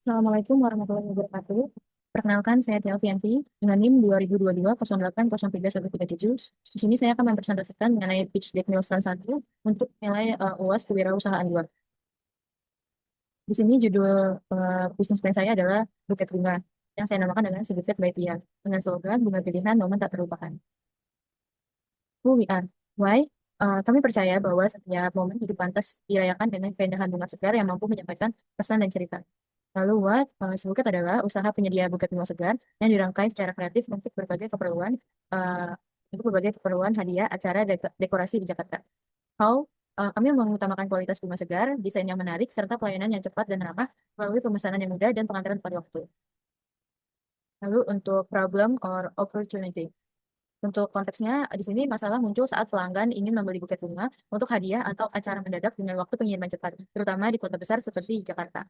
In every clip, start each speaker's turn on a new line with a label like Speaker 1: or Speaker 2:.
Speaker 1: Assalamualaikum warahmatullahi wabarakatuh. Perkenalkan, saya Tialfianti dengan NIM 2022-08-03-137. Di sini saya akan mempresentasikan mengenai pitch deck milestone 1 untuk nilai UAS Kewirausahaan 2. Di sini judul bisnis plan saya adalah Buket Bunga, yang saya namakan dengan Sebuket by Tia, dengan slogan Bunga Pilihan Momen Tak Terlupakan. Who we are. Why? Kami percaya bahwa setiap momen hidup pantas dirayakan dengan keindahan bunga segar yang mampu menyampaikan pesan dan cerita. Lalu what? Sebuket adalah usaha penyedia buket bunga segar yang dirangkai secara kreatif uh, untuk berbagai keperluan hadiah acara dekorasi di Jakarta. How? Kami mengutamakan kualitas bunga segar, desain yang menarik, serta pelayanan yang cepat dan ramah melalui pemesanan yang mudah dan pengantaran pada waktu. Lalu untuk problem or opportunity. Untuk konteksnya, di sini masalah muncul saat pelanggan ingin membeli buket bunga untuk hadiah atau acara mendadak dengan waktu pengiriman cepat, terutama di kota besar seperti Jakarta.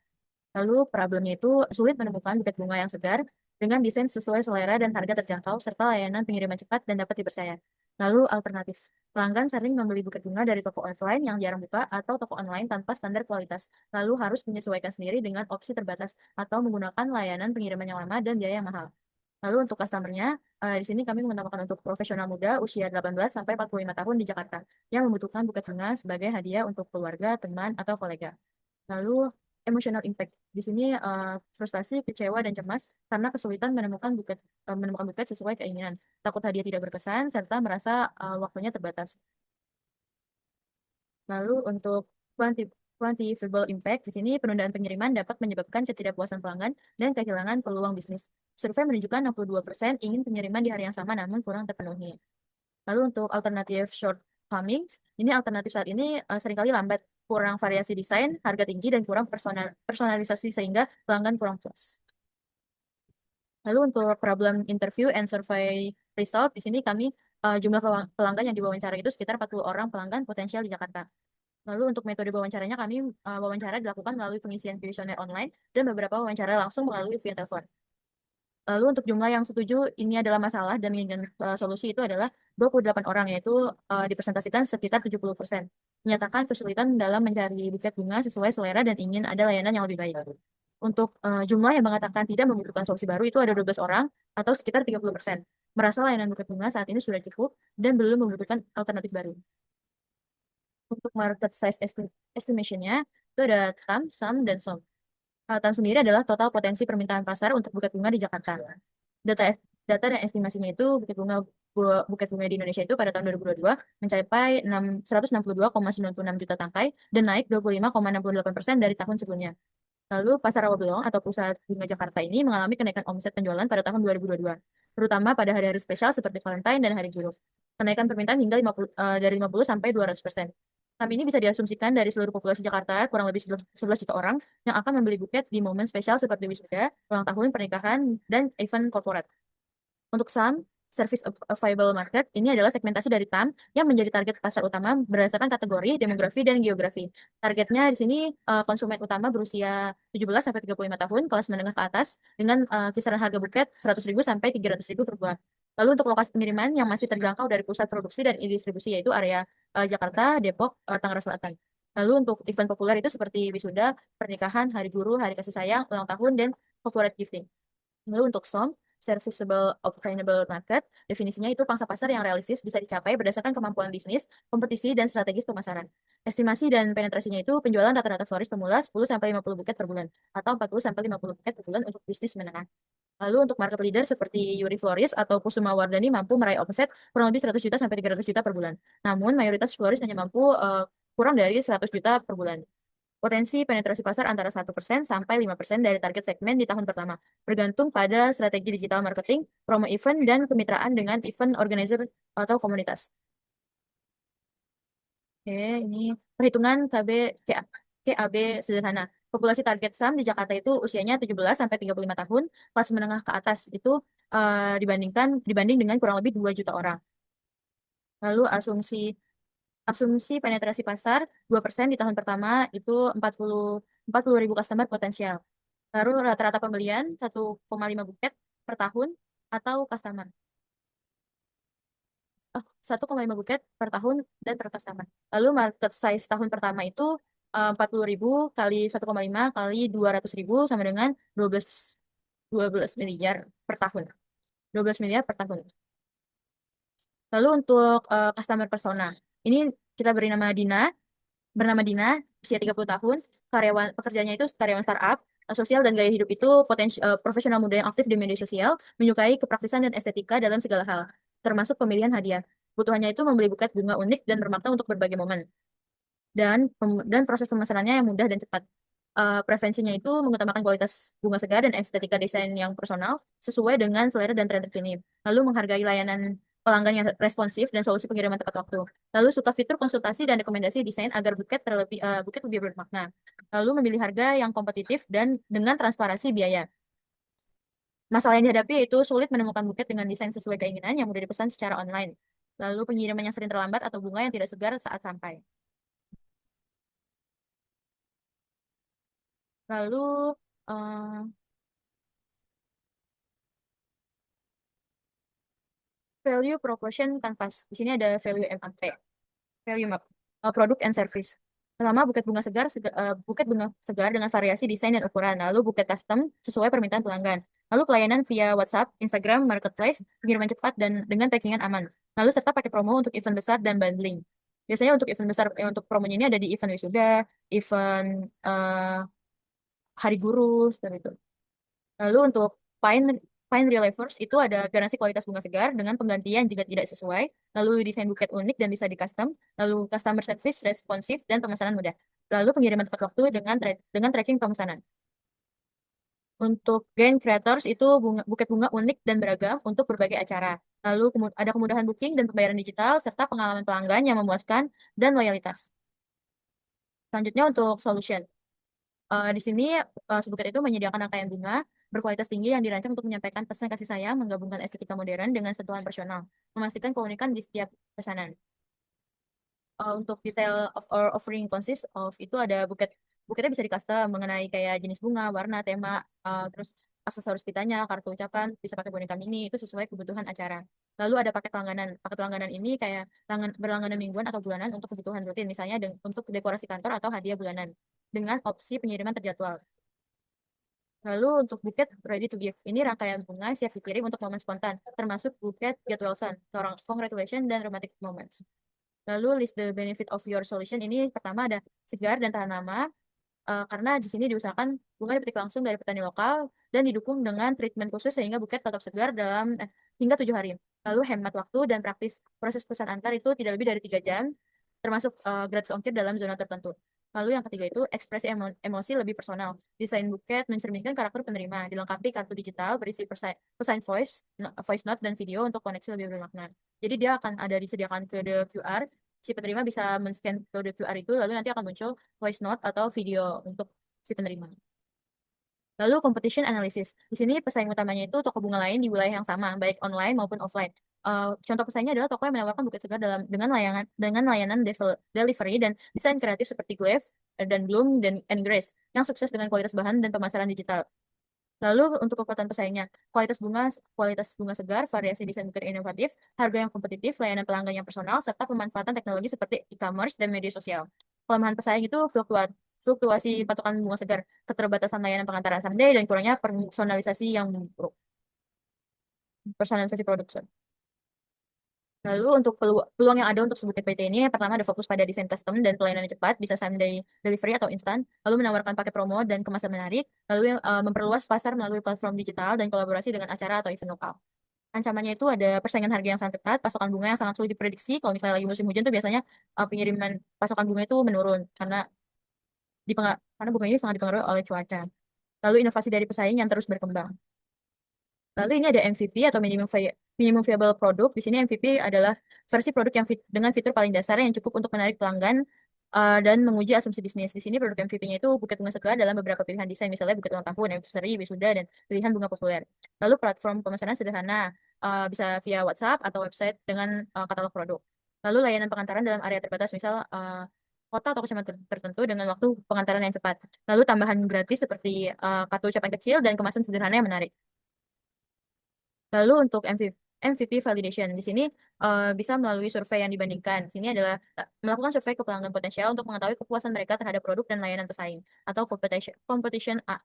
Speaker 1: Lalu problemnya itu sulit menemukan buket bunga yang segar dengan desain sesuai selera dan harga terjangkau serta layanan pengiriman cepat dan dapat dipercaya. Lalu alternatif, pelanggan sering membeli buket bunga dari toko offline yang jarang buka atau toko online tanpa standar kualitas, lalu harus menyesuaikan sendiri dengan opsi terbatas atau menggunakan layanan pengiriman yang lama dan biaya yang mahal. Lalu untuk customer-nya, di sini kami mengutamakan untuk profesional muda usia 18 sampai 45 tahun di Jakarta yang membutuhkan buket bunga sebagai hadiah untuk keluarga, teman, atau kolega. Lalu emotional impact. Di sini frustasi, kecewa, dan cemas karena kesulitan menemukan buket sesuai keinginan. Takut hadiah tidak berkesan serta merasa waktunya terbatas. Lalu untuk quantifiable impact, di sini penundaan pengiriman dapat menyebabkan ketidakpuasan pelanggan dan kehilangan peluang bisnis. Survei menunjukkan 62% ingin pengiriman di hari yang sama namun kurang terpenuhi. Lalu untuk alternatif shortcomings, ini alternatif saat ini seringkali lambat, kurang variasi desain, harga tinggi, dan kurang personalisasi sehingga pelanggan kurang puas. Lalu untuk problem interview and survey result, di sini kami jumlah pelanggan yang diwawancara itu sekitar 40 orang pelanggan potensial di Jakarta. Lalu untuk metode wawancaranya kami wawancara dilakukan melalui pengisian kuesioner online dan beberapa wawancara langsung melalui via telepon. Lalu untuk jumlah yang setuju ini adalah masalah dan menginginkan solusi itu adalah 28 orang, yaitu dipresentasikan sekitar 70%. Menyatakan kesulitan dalam mencari buket bunga sesuai selera dan ingin ada layanan yang lebih baik. Untuk jumlah yang mengatakan tidak membutuhkan solusi baru itu ada 12 orang atau sekitar 30%. Merasa layanan buket bunga saat ini sudah cukup dan belum membutuhkan alternatif baru. Untuk market size estimation-nya itu ada TAM, SAM, dan SOM. TAM sendiri adalah total potensi permintaan pasar untuk buket bunga di Jakarta. Data data dan estimasinya itu buket bunga di Indonesia itu pada tahun 2022 mencapai 162,96 juta tangkai dan naik 25,68% dari tahun sebelumnya. Lalu pasar Rawabelong atau pusat bunga Jakarta ini mengalami kenaikan omset penjualan pada tahun 2022, terutama pada hari-hari spesial seperti Valentine dan Hari Guru. Kenaikan permintaan hingga dari 50 sampai 200%. Kami ini bisa diasumsikan dari seluruh populasi Jakarta, kurang lebih 11 juta orang, yang akan membeli buket di momen spesial seperti wisuda, ulang tahun, pernikahan, dan event corporate. Untuk SAM, Service Available Market, ini adalah segmentasi dari TAM yang menjadi target pasar utama berdasarkan kategori, demografi, dan geografi. Targetnya di sini konsumen utama berusia 17 sampai 35 tahun, kelas menengah ke atas, dengan kisaran harga buket 100.000 sampai 300.000 per buah. Lalu untuk lokasi pengiriman yang masih terjangkau dari pusat produksi dan distribusi yaitu area Jakarta, Depok, Tangerang Selatan. Lalu untuk event populer itu seperti wisuda, pernikahan, hari guru, hari kasih sayang, ulang tahun, dan corporate gifting. Lalu untuk SOM, Serviceable Obtainable Market, definisinya itu pangsa pasar yang realistis bisa dicapai berdasarkan kemampuan bisnis, kompetisi, dan strategis pemasaran. Estimasi dan penetrasinya itu penjualan rata-rata florist pemula 10-50 buket per bulan, atau 40-50 buket per bulan untuk bisnis menengah. Lalu untuk market leader seperti Yuri Florist atau Kusuma Wardani mampu meraih omset kurang lebih 100 juta sampai 300 juta per bulan. Namun mayoritas florist hanya mampu kurang dari 100 juta per bulan. Potensi penetrasi pasar antara 1% sampai 5% dari target segmen di tahun pertama, bergantung pada strategi digital marketing, promo event, dan kemitraan dengan event organizer atau komunitas. Oke, ini perhitungan KAB sederhana. Populasi target SAM di Jakarta itu usianya 17 sampai 35 tahun, kelas menengah ke atas itu dibanding dengan kurang lebih 2 juta orang. Lalu asumsi asumsi penetrasi pasar 2% di tahun pertama itu 40 ribu customer potensial. Lalu rata-rata pembelian 1,5 buket per tahun atau customer. 1,5 buket per tahun dan per customer. Lalu market size tahun pertama itu 40.000 kali 1,5 kali 200.000 sama dengan 12 miliar per tahun. 12 miliar per tahun. Lalu untuk customer persona, ini kita bernama Dina, usia 30 tahun, karyawan pekerjaannya itu karyawan startup, sosial dan gaya hidup itu profesional muda yang aktif di media sosial, menyukai kepraktisan dan estetika dalam segala hal, termasuk pemilihan hadiah. Kebutuhannya itu membeli buket bunga unik dan bermakna untuk berbagai momen dan proses pemesanannya yang mudah dan cepat. Preferensinya itu mengutamakan kualitas bunga segar dan estetika desain yang personal sesuai dengan selera dan tren terkini. Lalu menghargai layanan pelanggan yang responsif dan solusi pengiriman tepat waktu. Lalu suka fitur konsultasi dan rekomendasi desain agar buket lebih bermakna. Lalu memilih harga yang kompetitif dan dengan transparansi biaya. Masalah yang dihadapi itu sulit menemukan buket dengan desain sesuai keinginan yang mudah dipesan secara online. Lalu pengiriman yang sering terlambat atau bunga yang tidak segar saat sampai. Lalu eh, value proposition canvas. Di sini ada value MAP, value map, product and service. Pertama, buket bunga segar dengan variasi desain dan ukuran. Lalu buket custom sesuai permintaan pelanggan. Lalu pelayanan via WhatsApp, Instagram, Marketplace, pengiriman cepat dan dengan packingan aman. Lalu serta pakai promo untuk event besar dan bundling. Biasanya untuk event besar, untuk promonya ini ada di event wisuda, event hari guru, seperti itu. Lalu untuk Pine Pine Relievers itu ada garansi kualitas bunga segar dengan penggantian jika tidak sesuai, lalu desain buket unik dan bisa di custom, lalu customer service responsif dan pemesanan mudah. Lalu pengiriman tepat waktu dengan tracking pemesanan. Untuk Gain Creators itu buket bunga unik dan beragam untuk berbagai acara. Lalu ada kemudahan booking dan pembayaran digital serta pengalaman pelanggan yang memuaskan dan loyalitas. Selanjutnya untuk solution. Di sini Sebuket itu menyediakan rangkaian bunga berkualitas tinggi yang dirancang untuk menyampaikan pesan kasih sayang, menggabungkan estetika modern dengan sentuhan personal, memastikan keunikan di setiap pesanan. Untuk detail of our offering consist of itu ada buketnya bisa di custom mengenai kayak jenis bunga, warna, tema, terus aksesoris pitanya, kartu ucapan, bisa pakai boneka mini itu sesuai kebutuhan acara. Lalu ada paket langganan. Paket langganan ini kayak berlangganan mingguan atau bulanan untuk kebutuhan rutin, misalnya untuk dekorasi kantor atau hadiah bulanan dengan opsi pengiriman terjadwal. Lalu untuk buket ready to give, ini rangkaian bunga siap dikirim untuk momen spontan, termasuk buket get well done, seorang congratulation dan romantic moments. Lalu list the benefit of your solution ini pertama ada segar dan tahan lama, karena di sini diusahakan bunga dipetik langsung dari petani lokal dan didukung dengan treatment khusus sehingga buket tetap segar hingga 7 hari. Lalu hemat waktu dan praktis, proses pesan antar itu tidak lebih dari 3 jam, termasuk gratis ongkir dalam zona tertentu. Lalu yang ketiga itu ekspresi emosi lebih personal. Desain buket mencerminkan karakter penerima, dilengkapi kartu digital berisi pesan voice note dan video untuk koneksi lebih bermakna. Jadi dia akan ada disediakan kode QR, si penerima bisa men-scan kode QR itu, lalu nanti akan muncul voice note atau video untuk si penerima. Lalu competition analysis. Di sini pesaing utamanya itu toko bunga lain di wilayah yang sama, baik online maupun offline. Contoh pesaingnya adalah toko yang menawarkan buket segar dengan layanan delivery dan desain kreatif seperti Glaive dan Bloom dan Grace yang sukses dengan kualitas bahan dan pemasaran digital. Lalu untuk kekuatan pesaingnya, kualitas bunga segar, variasi desain buket inovatif, harga yang kompetitif, layanan pelanggan yang personal, serta pemanfaatan teknologi seperti e-commerce dan media sosial. Kelemahan pesaing itu fluktuasi patokan bunga segar, keterbatasan layanan pengantaran someday, dan kurangnya personalisasi produk. Lalu untuk peluang yang ada untuk Subuket PT ini, pertama ada fokus pada desain custom dan pelayanan yang cepat, bisa same day delivery atau instan, lalu menawarkan paket promo dan kemasan menarik, lalu yang memperluas pasar melalui platform digital dan kolaborasi dengan acara atau event lokal. Ancamannya itu ada persaingan harga yang sangat ketat, pasokan bunga yang sangat sulit diprediksi. Kalau misalnya lagi musim hujan tuh biasanya pengiriman pasokan bunga itu menurun karena bunga ini sangat dipengaruhi oleh cuaca. Lalu inovasi dari pesaing yang terus berkembang. Lalu ini ada MVP atau minimum viable product. Di sini MVP adalah versi produk yang dengan fitur paling dasar yang cukup untuk menarik pelanggan dan menguji asumsi bisnis. Di sini produk MVP-nya itu buket bunga segar dalam beberapa pilihan desain, misalnya buket ulang tahun, anniversary, wisuda, dan pilihan bunga populer. Lalu platform pemesanan sederhana, bisa via WhatsApp atau website dengan katalog produk. Lalu layanan pengantaran dalam area terbatas, misal kota atau kecamatan tertentu dengan waktu pengantaran yang cepat. Lalu tambahan gratis seperti kartu ucapan kecil dan kemasan sederhana yang menarik. Lalu untuk MVP. MVP validation. Di sini bisa melalui survei yang dibandingkan. Di sini adalah melakukan survei ke pelanggan potensial untuk mengetahui kepuasan mereka terhadap produk dan layanan pesaing atau competition A,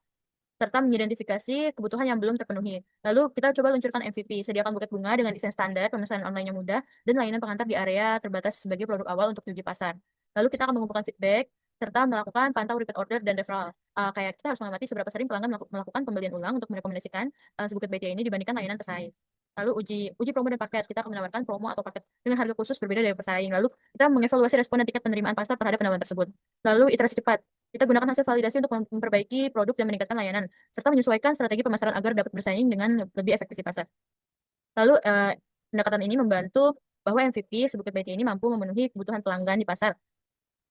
Speaker 1: serta mengidentifikasi kebutuhan yang belum terpenuhi. Lalu kita coba luncurkan MVP, sediakan buket bunga dengan desain standar, pemesanan online yang mudah, dan layanan pengantar di area terbatas sebagai produk awal untuk uji pasar. Lalu kita akan mengumpulkan feedback, serta melakukan pantau repeat order dan referral. Kayak kita harus mengamati seberapa sering pelanggan melakukan pembelian ulang untuk merekomendasikan sebuket BT ini dibandingkan layanan pesaing. Lalu uji promo dan paket, kita akan menawarkan promo atau paket dengan harga khusus berbeda dari pesaing. Lalu kita mengevaluasi respon dan tingkat penerimaan pasar terhadap penawaran tersebut. Lalu iterasi cepat, kita gunakan hasil validasi untuk memperbaiki produk dan meningkatkan layanan, serta menyesuaikan strategi pemasaran agar dapat bersaing dengan lebih efektif di pasar. Lalu pendekatan ini membantu bahwa MVP sebuah BT ini mampu memenuhi kebutuhan pelanggan di pasar,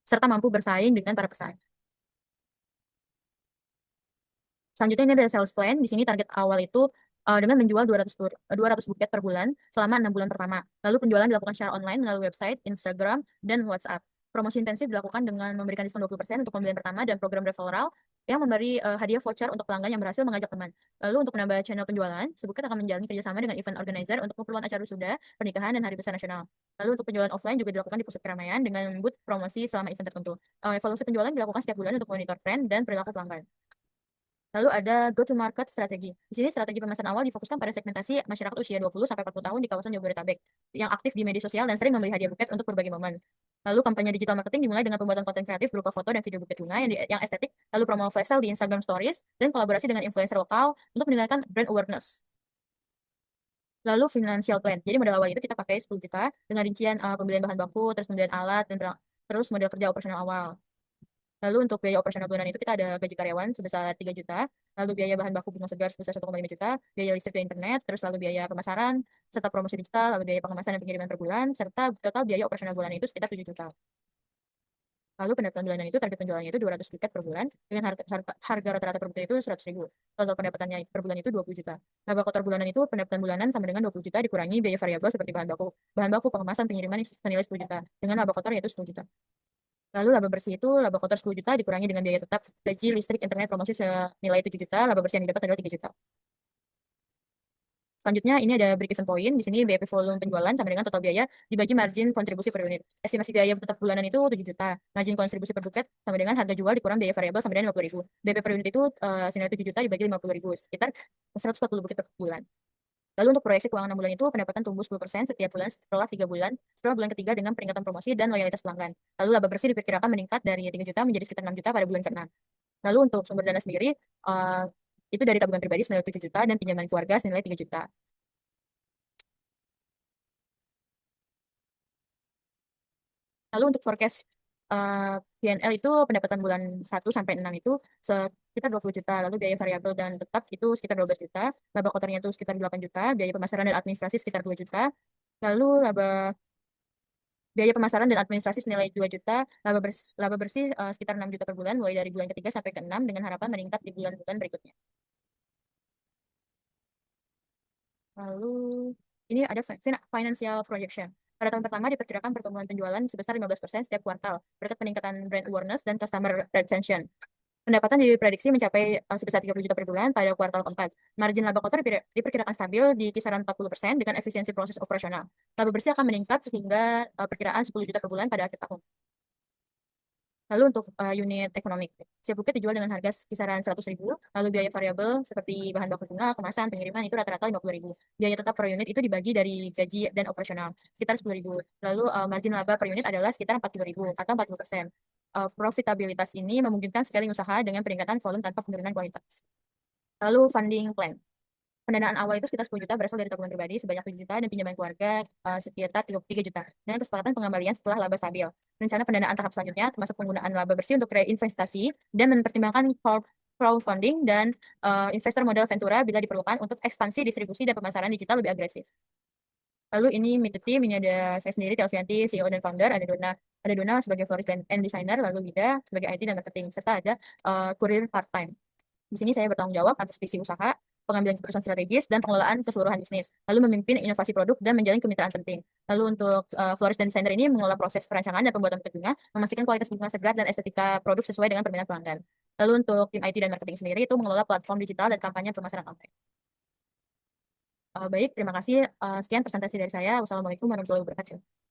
Speaker 1: serta mampu bersaing dengan para pesaing. Selanjutnya ini ada sales plan. Di sini target awal itu dengan menjual 200 buket per bulan selama 6 bulan pertama. Lalu penjualan dilakukan secara online melalui website, Instagram, dan WhatsApp. Promosi intensif dilakukan dengan memberikan diskon 20% untuk pembelian pertama dan program referral yang memberi hadiah voucher untuk pelanggan yang berhasil mengajak teman. Lalu untuk menambah channel penjualan, Sebuket akan menjalani kerjasama dengan event organizer untuk keperluan acara wisuda, pernikahan, dan hari besar nasional. Lalu untuk penjualan offline juga dilakukan di pusat keramaian dengan booth promosi selama event tertentu. Evaluasi penjualan dilakukan setiap bulan untuk monitor tren dan perilaku pelanggan. Lalu ada go-to-market strategi. Di sini strategi pemasaran awal difokuskan pada segmentasi masyarakat usia 20-40 tahun di kawasan Jabodetabek yang aktif di media sosial dan sering membeli hadiah buket untuk berbagai momen. Lalu kampanye digital marketing dimulai dengan pembuatan konten kreatif berupa foto dan video buket bunga yang estetik, lalu promo flash sale di Instagram Stories, dan kolaborasi dengan influencer lokal untuk meningkatkan brand awareness. Lalu financial plan. Jadi modal awal itu kita pakai 10 juta dengan rincian pembelian bahan baku, terus pembelian alat, dan terus modal kerja operasional awal. Lalu untuk biaya operasional bulanan itu kita ada gaji karyawan sebesar 3 juta, lalu biaya bahan baku bunga segar sebesar 1,5 juta, biaya listrik dan internet, terus lalu biaya pemasaran, serta promosi digital, lalu biaya pengemasan dan pengiriman per bulan, serta total biaya operasional bulanan itu sekitar 7 juta. Lalu pendapatan bulanan itu target penjualannya itu 200 tiket per bulan dengan harga rata-rata per bulan itu 100 ribu. Total pendapatannya per bulan itu 20 juta. Laba kotor bulanan itu pendapatan bulanan sama dengan 20 juta dikurangi biaya variabel seperti bahan baku pengemasan, pengiriman senilai 10 juta dengan laba kotor yaitu 10 juta. Lalu laba bersih itu laba kotor 10 juta dikurangi dengan biaya tetap gaji, listrik, internet, promosi senilai 7 juta, laba bersih yang didapat adalah 3 juta. Selanjutnya ini ada break even point. Di sini BEP volume penjualan sama dengan total biaya dibagi margin kontribusi per unit. Estimasi biaya tetap bulanan itu 7 juta. Margin kontribusi per buket sama dengan harga jual dikurang biaya variabel sama dengan 50 ribu. BEP per unit itu senilai 7 juta dibagi 50 ribu, sekitar 140 buket per bulan. Lalu untuk proyeksi keuangan 6 bulan itu pendapatan tumbuh 10% setiap bulan setelah bulan ketiga dengan peningkatan promosi dan loyalitas pelanggan. Lalu laba bersih diperkirakan meningkat dari 3 juta menjadi sekitar 6 juta pada bulan ke-6. Lalu untuk sumber dana sendiri, itu dari tabungan pribadi senilai 7 juta dan pinjaman keluarga senilai 3 juta. Lalu untuk forecast P&L itu pendapatan bulan 1 sampai 6 itu sekitar 20 juta. Lalu biaya variabel dan tetap itu sekitar 12 juta. Laba kotornya itu sekitar 8 juta. Biaya pemasaran dan administrasi sekitar 2 juta. Lalu biaya pemasaran dan administrasi senilai 2 juta. Laba bersih sekitar 6 juta per bulan mulai dari bulan ketiga sampai ke-6 dengan harapan meningkat di bulan-bulan berikutnya. Lalu ini ada financial projection. Pada tahun pertama diperkirakan pertumbuhan penjualan sebesar 15% setiap kuartal berkat peningkatan brand awareness dan customer retention. Pendapatan diprediksi mencapai sebesar 30 juta per bulan pada kuartal keempat. Margin laba kotor diperkirakan stabil di kisaran 40% dengan efisiensi proses operasional. Laba bersih akan meningkat sehingga perkiraan 10 juta per bulan pada akhir tahun. Lalu untuk unit ekonomik, siap buket dijual dengan harga kisaran 100 ribu, lalu biaya variabel seperti bahan baku bunga, kemasan, pengiriman itu rata-rata 50 ribu. Biaya tetap per unit itu dibagi dari gaji dan operasional, sekitar 10 ribu. Lalu margin laba per unit adalah sekitar 40 ribu atau 40%. Profitabilitas ini memungkinkan scaling usaha dengan peningkatan volume tanpa penurunan kualitas. Lalu funding plan. Pendanaan awal itu sekitar 10 juta berasal dari tabungan pribadi sebanyak 7 juta dan pinjaman keluarga sekitar 3 juta. Dengan kesepakatan pengembalian setelah laba stabil. Rencana pendanaan tahap selanjutnya termasuk penggunaan laba bersih untuk reinvestasi dan mempertimbangkan crowdfunding dan investor modal Ventura bila diperlukan untuk ekspansi distribusi dan pemasaran digital lebih agresif. Lalu ini meet the team, ini ada saya sendiri, Telvianti, CEO dan founder, ada Dona sebagai florist and designer, lalu Wida sebagai IT dan marketing, serta ada kurir part-time. Di sini saya bertanggung jawab atas visi usaha, pengambilan keputusan strategis, dan pengelolaan keseluruhan bisnis, lalu memimpin inovasi produk dan menjalin kemitraan penting. Lalu untuk florist dan desainer ini mengelola proses perancangan dan pembuatan buket bunga, memastikan kualitas bunga segar dan estetika produk sesuai dengan permintaan pelanggan. Lalu untuk tim IT dan marketing sendiri itu mengelola platform digital dan kampanye pemasaran online. Baik, terima kasih. Sekian presentasi dari saya. Wassalamualaikum warahmatullahi wabarakatuh.